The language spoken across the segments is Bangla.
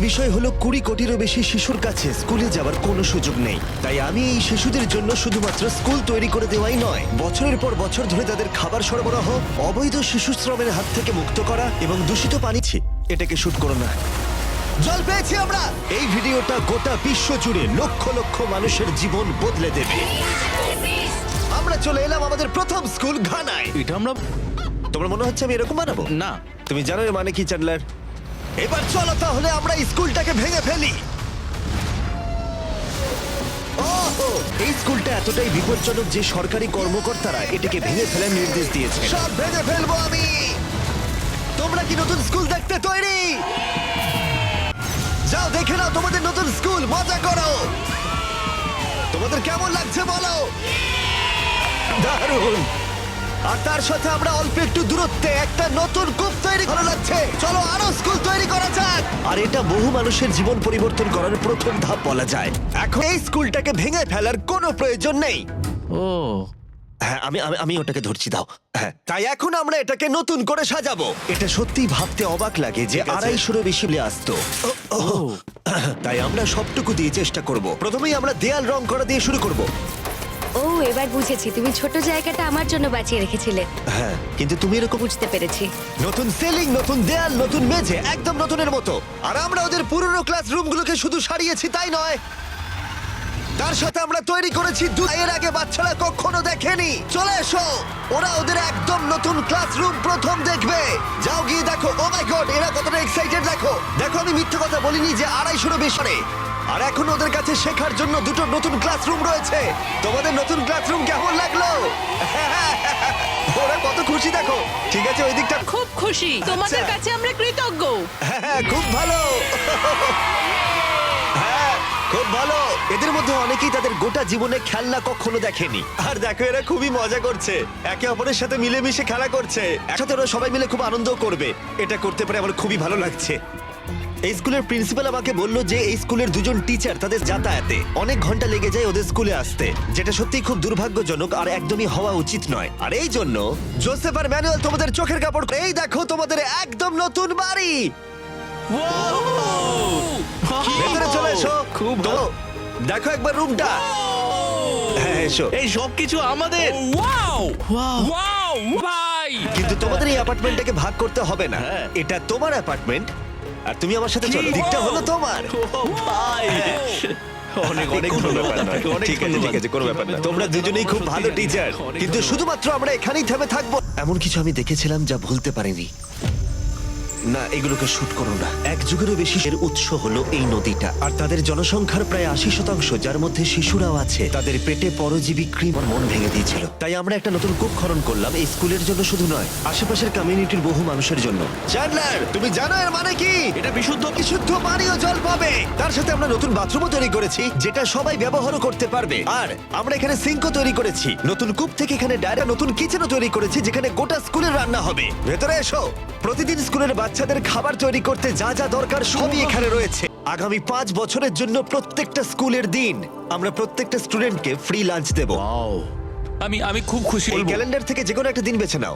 বিষয় হলো 20 কোটিরও বেশি শিশুর কাছে স্কুলে যাওয়ার কোনো সুযোগ নেই। তাই আমি এই শিশুদের জন্য শুধুমাত্র স্কুল তৈরি করে দেওয়াই নয়, বছরের পর বছর ধরে তাদের খাবার সরবরাহ, অবৈধ শিশু শ্রমের হাত থেকে মুক্ত করা এবং দূষিত পানি। এটাকে শুট করো না। জল পেয়েছি আমরা। এই ভিডিওটা গোটা বিশ্ব জুড়ে লক্ষ লক্ষ মানুষের জীবন বদলে দেবে। আমরা চলে এলাম আমাদের প্রথম স্কুল ঘানায়। এটা আমরা তোমার মনে হচ্ছে আমি এরকম বানাবো? না। তুমি জানো এর মানে কি চ্যান্ডলার? এবার চলো তাহলে আমরা এই স্কুলটাকে ভেঙে ফেলি। ওহো, এই স্কুলটা এতটাই বিপজ্জনক যে সরকারি কর্মকর্তারা এটাকে ভেঙে ফেলার নির্দেশ দিয়েছে। সব ভেঙে ফেলবো আমি। তোমরা কি নতুন স্কুল দেখতে তৈরি? যাও দেখে নাও তোমাদের নতুন স্কুল, মজা করো। তোমাদের কেমন লাগছে বলো? দারুণ। আর তার সাথে আমরা অল্প একটু দূরত্বে একটা নতুন কূপ তৈরি ভালো লাগছে। চলো আরো স্কুল তৈরি করা যাক। আর এটা বহু মানুষের জীবন পরিবর্তন করার প্রথম ধাপ বলা যায়। এখন এই স্কুলটাকে ভেঙে ফেলার কোনো প্রয়োজন নেই। ও হ্যাঁ, আমি ওটাকে ধরছি, দাও। হ্যাঁ, তাই এখন আমরা এটাকে নতুন করে সাজাবো। এটা সত্যি ভাবতে অবাক লাগে যে 250-এরও বেশি প্লে আসতো। তাই আমরা সবটুকু দিয়ে চেষ্টা করব। প্রথমেই আমরা দেয়াল রং করা দিয়ে শুরু করব। ও এবার বুঝেছি, তুমি ছোট জায়গাটা আমার জন্য বাঁচিয়ে রেখেছিলে। হ্যাঁ, কিন্তু তুমি এরকম বুঝতে পেরেছি। নতুন সিলিং, নতুন দেয়াল, নতুন মেঝে, একদম নতুনের মতো। আর আমরা ওদের পুরনো ক্লাসরুমগুলোকে শুধু সারিয়েছি তাই নয়, তার সাথে আমরা তৈরি করেছি এর আগে বাচ্চারা কখনো দেখেনি। চলে এসো, ওরা ওদের একদম নতুন ক্লাসরুম প্রথম দেখবে। যাও গিয়ে দেখো। ও মাই গড, এরা কতটা এক্সাইটেড দেখো। দেখো, আমি মিথ্যে কথা বলিনি যে 250-এরও বেশি। আর এখন ওদের কাছে শেখার জন্য 2টো নতুন ক্লাসরুম রয়েছে। তোমাদের নতুন ক্লাসরুম কেমন লাগলো? ওরা কত খুশি দেখো। ঠিক আছে, ওই দিকটা খুব খুশি, তোমাদের কাছে আমরা কৃতজ্ঞ। হ্যাঁ, খুব ভালো। হ্যাঁ, খুব ভালো। এদের মধ্যে অনেকেই তাদের গোটা জীবনে খেলনা কখনো দেখেনি। আর দেখো, এরা খুবই মজা করছে, একে অপরের সাথে মিলেমিশে খেলা করছে। একসাথে ওরা সবাই মিলে খুব আনন্দ করবে। এটা করতে পারে আমার খুবই ভালো লাগছে। এই স্কুলের প্রিন্সিপাল আমাকে বলল যে এই স্কুলের 2জন টিচার তাদের যাতায়াতে অনেক ঘন্টা লেগে যায় ওদের স্কুলে আসতে, যেটা সত্যিই খুব দুর্ভাগ্যজনক আর একদমই হওয়া উচিত নয়। আর এই জন্য জোসেফ আর ম্যানুয়েল তোমাদের চোখের কাপড়, এই দেখো তোমাদের একদম নতুন বাড়ি। ভেতরে চলে এসো। খুব তো, ভালো। দেখো একবার রুমটা। হ্যাঁ, এসো। এই সব কিছু আমাদের। ওয়াও ওয়াও ভাই, কিন্তু তোমাদের এই অ্যাপার্টমেন্টটাকে ভাগ করতে হবে না। হ্যাঁ। এটা তোমার অ্যাপার্টমেন্ট আর তুমি আমার সাথে চলো। দিকটা হলো তোমার। ও ভাই, অনেক অনেক কোনো ধন্যবাদ ব্যাপার নয়। আপনাকে, অনেক ঠিক আছে, ধন্যবাদ। ঠিক আছে, কোনো ব্যাপার না। তোমরা দুজনেই খুব ভালো টিচার। অনেক কিন্তু ধন্যবাদ। শুধুমাত্র আমরা এখানেই থেমে থাকবো। এমন কিছু আমি দেখেছিলাম যা ভুলতে পারিনি। না, এগুলোকে শুট করো না। 1 যুগেরও বেশি এর উৎস হলো এই নদীটা। আর তাদের জনসংখ্যার প্রায় 80%, যার মধ্যে শিশুরাও আছে, তাদের পেটে পরজীবী ক্রিম মন ভেঙে দিয়েছিল। তাই আমরা একটা নতুন কূপ খনন করলাম, এই স্কুলের জন্য শুধু নয়, আশেপাশের কমিউনিটির বহু মানুষের জন্য। চ্যান্ডলার, তুমি জানো এর মানে কি? এটা বিশুদ্ধ বিশুদ্ধ পানীয় জল পাবে। তার সাথে আমরা নতুন বাথরুমও তৈরি করেছি, যেটা সবাই ব্যবহারও করতে পারবে। আর আমরা এখানে সিঙ্কও তৈরি করেছি। নতুন কূপ থেকে এখানে ডায়রেক্ট নতুন কিচেনও তৈরি করেছি, যেখানে গোটা স্কুলের রান্না হবে। ভেতরে এসো। প্রতিদিন স্কুলের বাচ্চাদের খাবার তৈরি করতে যা যা দরকার সবই এখানে রয়েছে। আগামী 5 বছরের জন্য প্রত্যেকটা স্কুলের দিন আমরা প্রত্যেকটা স্টুডেন্টকে ফ্রি লাঞ্চ দেব। আমি খুব খুশি এই হব। ক্যালেন্ডার থেকে যে কোনো একটা দিন বেছে নাও।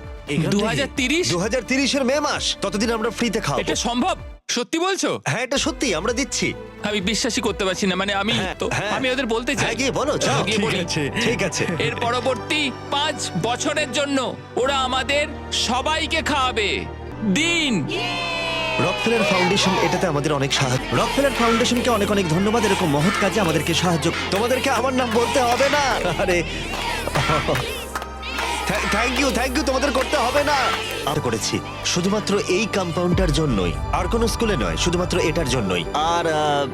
2030 2030-এর মে মাস, ততদিন আমরা ফ্রিতে খাওয়াবো। এটা সম্ভব? সত্যি বলছো? হ্যাঁ, এটা সত্যি, আমরা দিচ্ছি। আমি বিশ্বাসই করতে পারছি না, মানে আমি হ্যাঁ, তো হ্যাঁ। আমি ওদের বলতে চাই। হ্যাঁ, গিয়ে বলো, যাও। হ্যাঁ, গিয়ে ঠিক বলি। আছে, ঠিক আছে। এর পরবর্তী 5 বছরের জন্য ওরা আমাদের সবাইকে খাওয়াবে। দিন রকফেলার ফাউন্ডেশন এটাতে আমাদের অনেক সাহায্য। রকফেলার ফাউন্ডেশনকে অনেক অনেক ধন্যবাদ, এরকম মহৎ কাজে আমাদেরকে সাহায্য। তোমাদেরকে আমার নাম বলতে হবে না। আরে থ্যাংক ইউ, তোমাদের করতে হবে না। আর করেছি শুধুমাত্র এই কম্পাউন্ডটার জন্যই, আর কোনো স্কুলে নয়, শুধুমাত্র এটার জন্যই। আর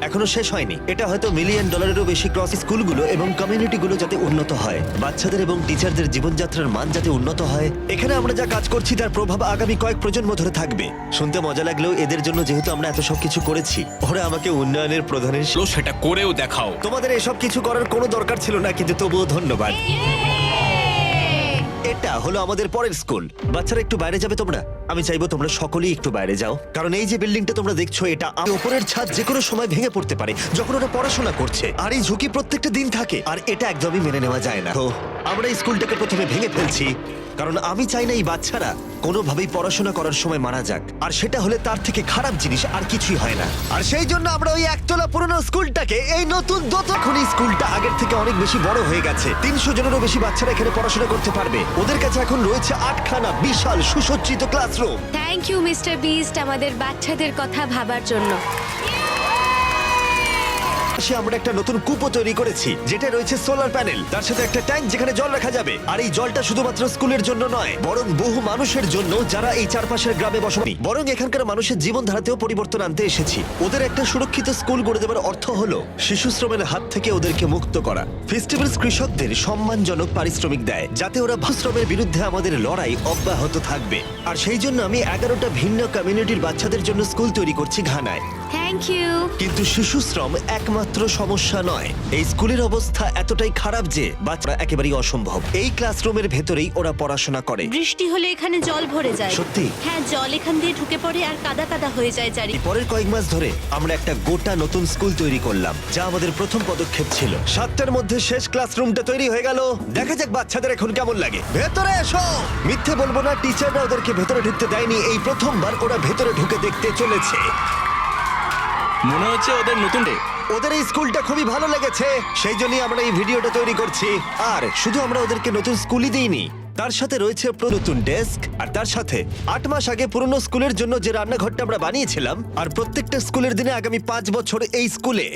এখনো শেষ হয়নি। এটা হয়তো $1 মিলিয়নেরও বেশি ক্রস স্কুলগুলো এবং কমিউনিটিগুলো যাতে উন্নত হয়, বাচ্চাদের এবং টিচারদের জীবনযাত্রার মান যাতে উন্নত হয়। এখানে আমরা যা কাজ করছি তার প্রভাব আগামী কয়েক প্রজন্ম ধরে থাকবে। শুনতে মজা লাগলেও এদের জন্য যেহেতু আমরা এত সব কিছু করেছি, ওরা আমাকে উন্নয়নের প্রধানের সেটা করেও দেখাও। তোমাদের এসব কিছু করার কোনো দরকার ছিল না, কিন্তু তবুও ধন্যবাদ। এটা হলো আমাদের পরের স্কুল। বাচ্চারা একটু বাইরে যাবে তোমরা। আমি চাইবো তোমরা সকলেই একটু বাইরে যাও, কারণ এই যে বিল্ডিংটা তোমরা দেখছো, এটা উপরের ছাদ যে কোনো সময় ভেঙে পড়তে পারে যখন ওরা পড়াশোনা করছে। আর এই ঝুঁকি প্রত্যেকটা দিন থাকে, আর এটা একদমই মেনে নেওয়া যায় না। তো আমরা এই স্কুলটাকে প্রথমে ভেঙে ফেলছি, কারণ আমি চাই না এই বাচ্চারা কোনোভাবেই পড়াশোনা করার সময় মারা যাক, আর সেটা হলে তার থেকে খারাপ জিনিস আর কিছুই হয় না। আর সেই জন্য আমরা ওই একতলা পুরনো স্কুলটাকে এই নতুন দোতখনি স্কুলটা আগের থেকে অনেক বেশি বড় হয়ে গেছে। 300 জনেরও বেশি বাচ্চারা এখানে পড়াশোনা করতে পারবে। ওদের কাছে এখন রয়েছে 8খানা বিশাল সুসজ্জিত classroom. Thank you mister Beast আমাদের বাচ্চাদের কথা ভাবার জন্য। আমরা একটা নতুন কূপও তৈরি করেছি যেটা রয়েছে সোলার প্যানেল, তার সাথে একটা ট্যাঙ্ক যেখানে জল রাখা যাবে। আর এই জলটা শুধুমাত্র স্কুলের জন্য নয়, বরং বহু মানুষের জন্য যারা এই চারপাশের গ্রামে বসবাস, বরং এখানকার মানুষের জীবনধারাতেও পরিবর্তন আনতে এসেছি। ওদের একটা সুরক্ষিত স্কুল গড়ে দেওয়ার অর্থ হলো শিশু শ্রমের হাত থেকে ওদেরকে মুক্ত করা। ফেস্টিভ্যালস কৃষকদের সম্মানজনক পারিশ্রমিক দেয় যাতে ওরা শ্রমের বিরুদ্ধে আমাদের লড়াই অব্যাহত থাকবে। আর সেই জন্য আমি 11টা ভিন্ন কমিউনিটির বাচ্চাদের জন্য স্কুল তৈরি করছি ঘানায়। Thank you. কিন্তু শিশু শ্রম একমাত্র সমস্যা নয়। এই স্কুলের অবস্থা এতটাই খারাপ যে বাচ্চারা একেবারেই অসম্ভব। এই ক্লাসরুমের ভেতরেই ওরা পড়াশোনা করে। বৃষ্টি হলে এখানে জল ভরে যায়। সত্যি? হ্যাঁ, জল এখান দিয়ে ঢুকে পড়ে আর কাদা কাদা হয়ে যায় চারি। এই পরের কয়েক মাস ধরে আমরা একটা গোটা নতুন স্কুল তৈরি করলাম, যা আমাদের প্রথম পদক্ষেপ ছিল। 7টার মধ্যে শেষ ক্লাসরুমটা তৈরি হয়ে গেল। দেখা যাক বাচ্চাদের এখন কেমন লাগে। ভেতরে এসো। মিথ্যে বলবো না, টিচাররা ওদেরকে ভেতরে ঢুকতে দেয়নি। এই প্রথমবার ওরা ভেতরে ঢুকে দেখতে চলেছে। মনে হচ্ছে ওদের নতুন ডে। ওদের এই স্কুলটা খুবই ভালো লেগেছে, সেই জন্যই আমরা এই ভিডিওটা তৈরি করছি। আর শুধু আমরা ওদেরকে নতুন স্কুলই দিইনি, তার সাথে রয়েছে নতুন ডেস্ক, আর তার সাথে 8 মাস আগে পুরনো স্কুলের জন্য যে রান্নাঘরটা আমরা বানিয়েছিলাম। আর প্রত্যেকটা স্কুলের দিনে আগামী 5 বছর এই স্কুলে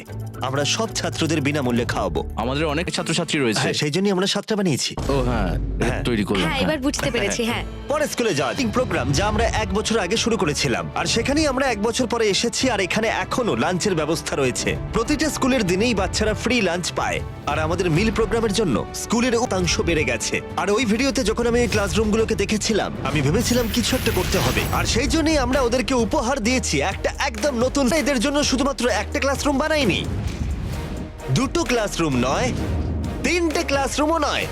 আমরা সব ছাত্রদের বিনামূল্যে খাওয়াবো। আমাদের অনেক ছাত্রছাত্রী রয়েছে। হ্যাঁ, সেই জন্যই আমরা 7টা বানিয়েছি। ও হ্যাঁ, এটা হ্যাঁ। তৈরি করলাম। হ্যাঁ, এবার বুঝতে পেরেছি। হ্যাঁ, পরে স্কুলে যাওয়া প্রোগ্রাম যা আমরা 1 বছর আগে শুরু করেছিলাম, আর সেখানেই আমরা 1 বছর পরে এসেছি। আর এখানে এখনো লাঞ্চের ব্যবস্থা রয়েছে। প্রতিটা স্কুলের দিনেই বাচ্চারা ফ্রি লাঞ্চ পায়। আর আমাদের মিল প্রোগ্রামের জন্য স্কুলের শতাংশ বেড়ে গেছে। আর ওই ভিডিওতে যখন আমি এই ক্লাসরুমগুলোকে দেখেছিলাম, আমি ভেবেছিলাম কিছু একটা করতে হবে। আর সেই জন্যই আমরা ওদেরকে উপহার দিয়েছি একটা একদম নতুন। এদের জন্য শুধুমাত্র একটা ক্লাসরুম বানাইনি, 2টো ক্লাসরুম নয়, 3টে ক্লাসরুমও নয়,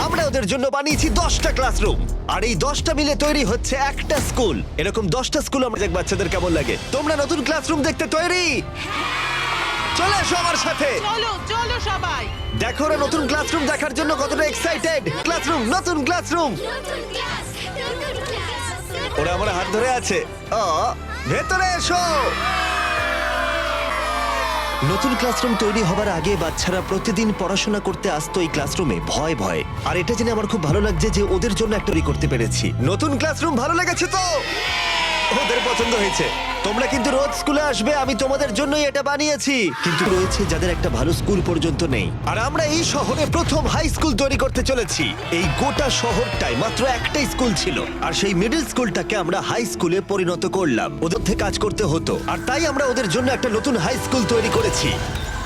আমরা ওদের জন্য বানিয়েছি 10টা ক্লাসরুম। আর এই 10টা মিলে তৈরি হচ্ছে একটা স্কুল। এরকম 10টা স্কুল আমরা দেখ বাচ্চাদের কেমন লাগে। তোমরা নতুন ক্লাসরুম দেখতে তৈরি? চলে এসো আমার সাথে। চলো চলো সবাই। দেখো ওরা নতুন ক্লাসরুম দেখার জন্য কতটা এক্সাইটেড। ক্লাসরুম, নতুন ক্লাসরুম। ওরা আমার হাত ধরে আছে। ভেতরে এসো। নতুন ক্লাসরুম তৈরি হবার আগে বাচ্চারা প্রতিদিন পড়াশোনা করতে আসতো এই ক্লাসরুমে ভয় ভয়। আর এটা জেনে আমার খুব ভালো লাগছে যে ওদের জন্য একটা তৈরি করতে পেরেছি। নতুন ক্লাসরুম ভালো লেগেছে তো? ওদের পছন্দ হয়েছে। তোমরা কিন্তু রোজ স্কুলে আসবে, আমি তোমাদের জন্যই এটা বানিয়েছি। কিন্তু রয়েছে যাদের একটা ভালো স্কুল পর্যন্ত নেই। আর আমরা এই শহরে প্রথম হাই স্কুল তৈরি করতে চলেছি। এই গোটা শহরটায় মাত্র একটাই স্কুল ছিল, আর সেই মিডল স্কুলটাকে আমরা হাই স্কুলে পরিণত করলাম। ওদের থেকে কাজ করতে হতো, আর তাই আমরা ওদের জন্য একটা নতুন হাই স্কুল তৈরি করেছি।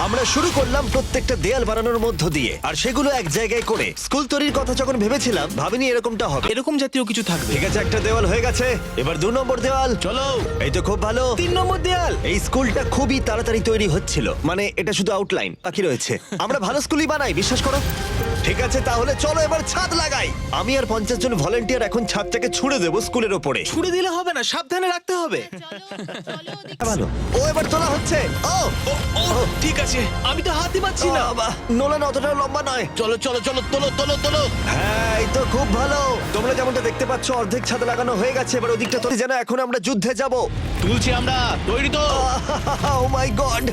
আমরা শুরু করলাম প্রত্যেকটা দেয়াল বানানোর মধ্য দিয়ে, আর সেগুলো এক জায়গায় করে। স্কুল তৈরির কথা যখন ভেবেছিলাম, ভাবিনি এরকমটা হবে। এরকম জাতীয় কিছু থাকবে। ঠিক আছে, একটা দেওয়াল হয়ে গেছে। এবার 2 নম্বর দেওয়াল। চলো। এই তো খুব ভালো। 3 নম্বর দেয়াল। এই স্কুলটা খুবই তাড়াতাড়ি তৈরি হচ্ছিল, মানে এটা শুধু আউটলাইন বাকি রয়েছে। আমরা ভালো স্কুলই বানাই, বিশ্বাস করো। ঠিক আছে, তাহলে চলো এবার ছাদ লাগাই। আমি আর 50 জন ভলান্টিয়ার এখন ছাদটাকে ছুড়ে দেবো স্কুলের ওপরে। ছুড়ে দিলে হবে না, সাবধানে রাখতে হবে। ভালো। ও এবার তোলা হচ্ছে। ও ও ঠিক আছে, আমি তো হাতই পাচ্ছি না। নোলান অতটা লম্বা নয়। চলো চলো চলো, তোলো তোলো তোলো। হ্যাঁ, এই তো খুব ভালো। তোমরা যেমনটা দেখতে পাচ্ছ অর্ধেক ছাদ লাগানো হয়ে গেছে। এবার ওদিকটা তো যেন এখন আমরা যুদ্ধে যাব। তুলছি আমরা, তৈরি তো? ও মাই গড,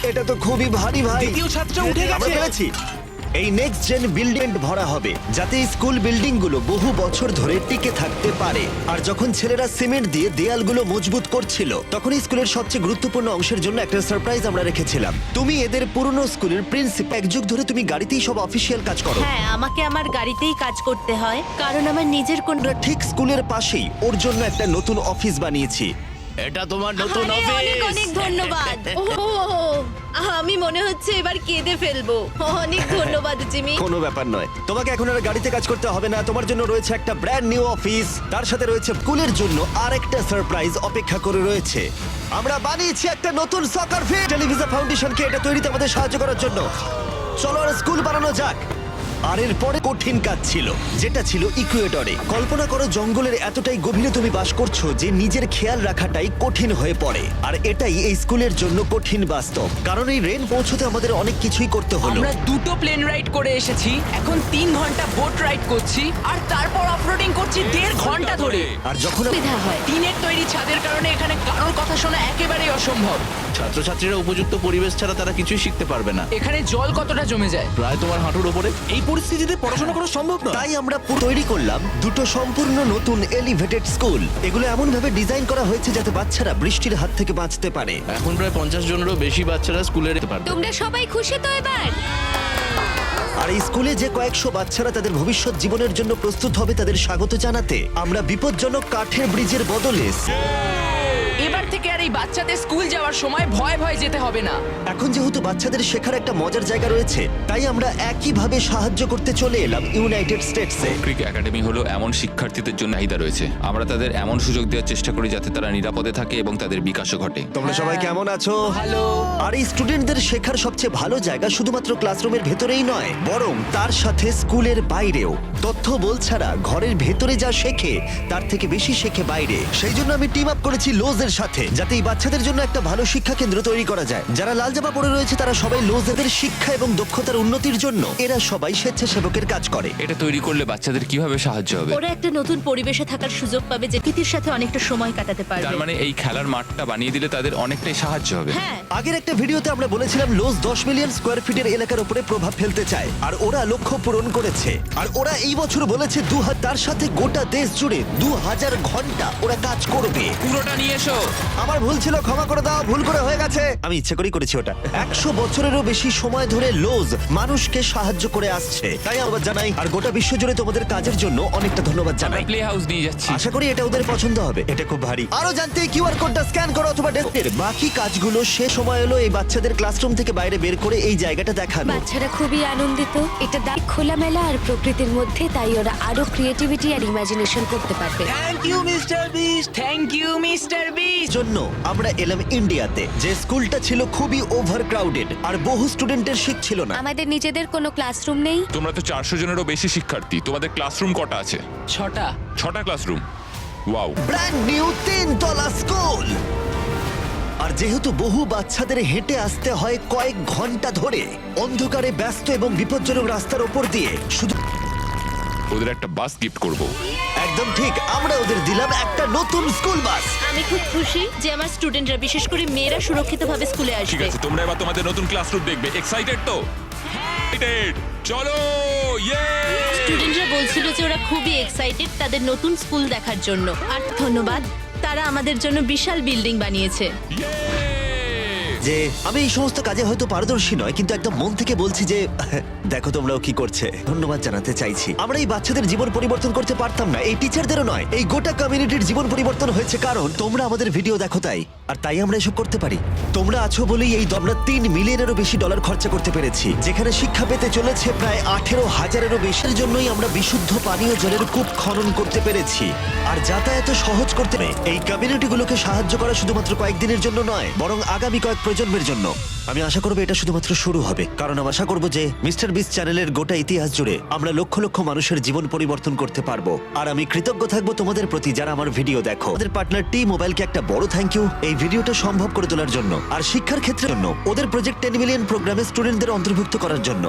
এটা তো খুবই ভারী ভাই। দ্বিতীয় ছাদটা উঠে আমরা গেছে। পেরেছি। এই নেক্সট জেন বিল্ডিং ভরা হবে যাতে স্কুল বিল্ডিং গুলো বহু বছর ধরে টিকে থাকতে পারে। আর যখন ছেলেরা সিমেন্ট দিয়ে দেয়ালগুলো মজবুত করছিল, তখন স্কুলের সবচেয়ে গুরুত্বপূর্ণ অংশের জন্য একটা সারপ্রাইজ আমরা রেখেছিলাম। তুমি এদের পুরনো স্কুলের প্রিন্সিপাল। 1 যুগ ধরে তুমি গাড়িতেই সব অফিসিয়াল কাজ করো। হ্যাঁ, আমাকে আমার গাড়িতেই কাজ করতে হয়, কারণ আমার নিজের কোন আমরা ঠিক স্কুলের পাশেই ওর জন্য একটা নতুন অফিস বানিয়েছি। এটা তোমার নতুন আরে, অফিস। অনেক অনেক ধন্যবাদ। আমি মনে হচ্ছে এবার কেঁদে ফেলবো। অনেক ধন্যবাদ জিমি। কোনো ব্যাপার নয়, তোমাকে এখন আর গাড়িতে কাজ করতে হবে না। তোমার জন্য রয়েছে একটা ব্র্যান্ড নিউ অফিস, তার সাথে রয়েছে স্কুলের জন্য আরেকটা সারপ্রাইজ অপেক্ষা করে রয়েছে। আমরা বানিয়েছি একটা নতুন সকার ফিল্ড। টেলিভিশন ফাউন্ডেশনকে এটা তৈরিতে আমাদের সাহায্য করার জন্য। চলো আর স্কুল বানানো যাক। আর এর পরে কঠিন কাজ ছিল, যেটা ছিল ইকুয়েডরে। কল্পনা করো জঙ্গলের এতটাই গভীরে তুমি বাস করছো যে নিজের খেয়াল রাখাটাই কঠিন হয়ে পড়ে। আর এটাই এই স্কুলের জন্য কঠিন বাস্তব, কারণ এই রেন পৌঁছতে আমাদের অনেক কিছুই করতে হলো। আমরা দুটো প্লেন রাইড করে এসেছি, এখন 3 ঘন্টা বোট রাইড করছি, আর তারপর অফরোডিং করছি 1.5 ঘন্টা ধরে। আর যখন সুবিধা হয়। টিনের তৈরি ছাদের কারণে এখানে কারোর কথা শোনা একেবারেই অসম্ভব। ছাত্রছাত্রীরা উপযুক্ত পরিবেশ ছাড়া তারা কিছুই শিখতে পারবে না। এখানে জল কতটা জমে যায়। প্রায় তোমার হাঁটুর উপরে। এই পরিস্থিতিতে পড়াশোনা করা সম্ভব নয়। তাই আমরা তৈরি করলাম দুটো সম্পূর্ণ নতুন এলিভেটেড স্কুল। এগুলো এমন ভাবে ডিজাইন করা হয়েছে যাতে বাচ্চারা বৃষ্টির হাত থেকে বাঁচতে পারে। এখন প্রায় 50 জনেরও বেশি বাচ্চারা স্কুলে যেতে পারবে। তোমরা সবাই খুশি তো এবার? আর এই স্কুলে যে কয়েকশো বাচ্চারা তাদের ভবিষ্যৎ জীবনের জন্য প্রস্তুত হবে তাদের স্বাগত জানাতে আমরা বিপজ্জনক কাঠের ব্রিজের বদলে এবার থেকে আর এই বাচ্চাদের স্কুল যাওয়ার সময় ভয় ভয় যেতে হবে না। এখন যেহেতু বাচ্চাদের শেখার একটা মজার জায়গা রয়েছে, তাই আমরা একইভাবে সাহায্য করতে চলে এলাম ইউনাইটেড স্টেটসে। ক্রিক একাডেমি হলো এমন শিক্ষার্থীদের জন্য চাহিদা রয়েছে। আমরা তাদের এমন সুযোগ দেওয়ার চেষ্টা করি যাতে তারা নিরাপদে থাকে এবং তাদের বিকাশও ঘটে। তোমরা সবাই কেমন আছো? ভালো। আর এই স্টুডেন্টদের শেখার সবচেয়ে ভালো জায়গা শুধুমাত্র ক্লাসরুমের ভেতরেই নয়, বরং তার সাথে স্কুলের বাইরেও। তথ্য বল ছাড়া ঘরের ভেতরে যা শেখে তার থেকে বেশি শেখে বাইরে। সেই জন্য আমি টিম আপ করেছি লোজের সাথে, যাতে এই বাচ্চাদের জন্য একটা ভালো শিক্ষা কেন্দ্র তৈরি করা যায়। যারা লাল জামা পরে রয়েছে তারা সবাই লোজেদের শিক্ষা এবং দক্ষতার উন্নতির জন্য এরা সবাই স্বেচ্ছাসেবকের কাজ করে। এটা তৈরি করলে বাচ্চাদের কিভাবে সাহায্য হবে? ওরা একটা নতুন পরিবেশে থাকার সুযোগ পাবে, যে প্রকৃতির সাথে অনেকটা সময় কাটাতে তার পারবে। মানে এই খেলার মাঠটা বানিয়ে দিলে তাদের অনেকটাই সাহায্য হবে। হ্যাঁ, আগের একটা ভিডিওতে আমরা বলেছিলাম লোজ 10 মিলিয়ন স্কোয়ার ফিটের এলাকার উপরে প্রভাব ফেলতে চায়, আর ওরা লক্ষ্য পূরণ করেছে। আর ওরা এই বছর বলেছে তার সাথে গোটা দেশ জুড়ে 2000 ঘন্টা ওরা কাজ করবে। পুরোটা নিয়ে এসো। আমার ভুল ছিল, ক্ষমা করে দাও, ভুল করে হয়ে গেছে। আমি ইচ্ছে করেই করেছি ওটা। 100 বছরেরও বেশি সময় ধরে লোজ মানুষকে সাহায্য করে আসছে, তাই আমরা জানাই। আর গোটা বিশ্ব জুড়ে তোমাদের কাজের জন্য অনেকটা ধন্যবাদ জানাই। প্লে হাউস নিয়ে যাচ্ছি। আশা করি এটা ওদের পছন্দ হবে। এটা খুব ভারী। আরো জানতে কিউআর কোডটা স্ক্যান করো অথবা ডেস্কের বাকি কাজগুলো শেষ সময় হলো এই বাচ্চাদের ক্লাসরুম থেকে বাইরে বের করে এই জায়গাটা দেখানো। বাচ্চারা খুবই আনন্দিত। এটা খোলামেলা আর প্রকৃতির মধ্যে, তাই ওরা আরো ক্রিয়েটিভিটি আর ইমাজিনেশন করতে পারবে। Thank you mister Beast, thank you mister Beast. জন্য আমরা এলাম ইন্ডিয়াতে, যে স্কুলটা ছিল খুবই ওভারক্রাউডেড আর বহু স্টুডেন্টের শীত ছিল না। আমাদের নিজেদের কোনো ক্লাসরুম নেই। তোমরা তো 400 জনেরও বেশি শিক্ষার্থী। তোমাদের ক্লাসরুম কটা আছে? 6টা ক্লাসরুম। ওয়াও। ব্র্যান্ড নিউ 3 তলা স্কুল। আর যেহেতু বহু বাচ্চাদের হেঁটে আসতে হয় কয়েক ঘন্টা ধরে অন্ধকারে ব্যস্ত এবং বিপজ্জনক রাস্তার ওপর দিয়ে, শুধু ওদের একটা বাস গিফট করব। একদম ঠিক, আমরা ওদের দিলাম একটা নতুন স্কুল বাস। আমি খুব খুশি যে আমার স্টুডেন্টরা, বিশেষ করে মেয়েরা, সুরক্ষিতভাবে স্কুলে ঠিক আসবে। আছে, তোমরা এবার তোমাদের নতুন ক্লাসরুম দেখবে। এক্সাইটেড তো? এক্সাইটেড। চলো, ইয়ে! স্টুডেন্টরা বলছিল যে ওরা খুবই এক্সাইটেড তাদের নতুন স্কুল দেখার জন্য। আর ধন্যবাদ, তারা আমাদের জন্য বিশাল বিল্ডিং বানিয়েছে। যে আমি এই সমস্ত কাজে হয়তো পারদর্শী নয়, কিন্তু একদম মন থেকে বলছি যে দেখো তোমরাও কি করছে। ধন্যবাদ জানাতে চাইছি। আমরা এই বাচ্চাদের জীবন পরিবর্তন করতে পারতাম না, এই টিচারদেরও নয়, এই গোটা কমিউনিটির জীবন পরিবর্তন হয়েছে কারণ তোমরা আমাদের ভিডিও দেখো তাই। আর তাই আমরা এসব করতে পারি। তোমরা আছো বলেই এই আমরা $3 মিলিয়নেরও বেশি ডলার খরচা করতে পেরেছি, যেখানে শিক্ষা পেতে চলেছে প্রায় 18,000-এরও বেশির জন্যই আমরা বিশুদ্ধ পানীয় জলের কূপ খনন করতে পেরেছি। আর যাতায়াত সহজ করতে এই কমিউনিটিগুলোকে সাহায্য করা শুধুমাত্র কয়েকদিনের জন্য নয়, বরং আগামী কয়েক প্রজন্মের জন্য। আমি আশা করবো এটা শুধুমাত্র শুরু হবে, কারণ আমি আশা করবো যে মিস্টার বিস্ট চ্যানেলের গোটা ইতিহাস জুড়ে আমরা লক্ষ লক্ষ মানুষের জীবন পরিবর্তন করতে পারবো। আর আমি কৃতজ্ঞ থাকবো তোমাদের প্রতি যারা আমার ভিডিও দেখো। আমাদের পার্টনার টি মোবাইলকে একটা বড় থ্যাংক ইউ এই ভিডিওটা সম্ভব করে তোলার জন্য, আর শিক্ষার ক্ষেত্রের জন্য ওদের প্রজেক্ট 10 মিলিয়ন প্রোগ্রামে স্টুডেন্টদের অন্তর্ভুক্ত করার জন্য।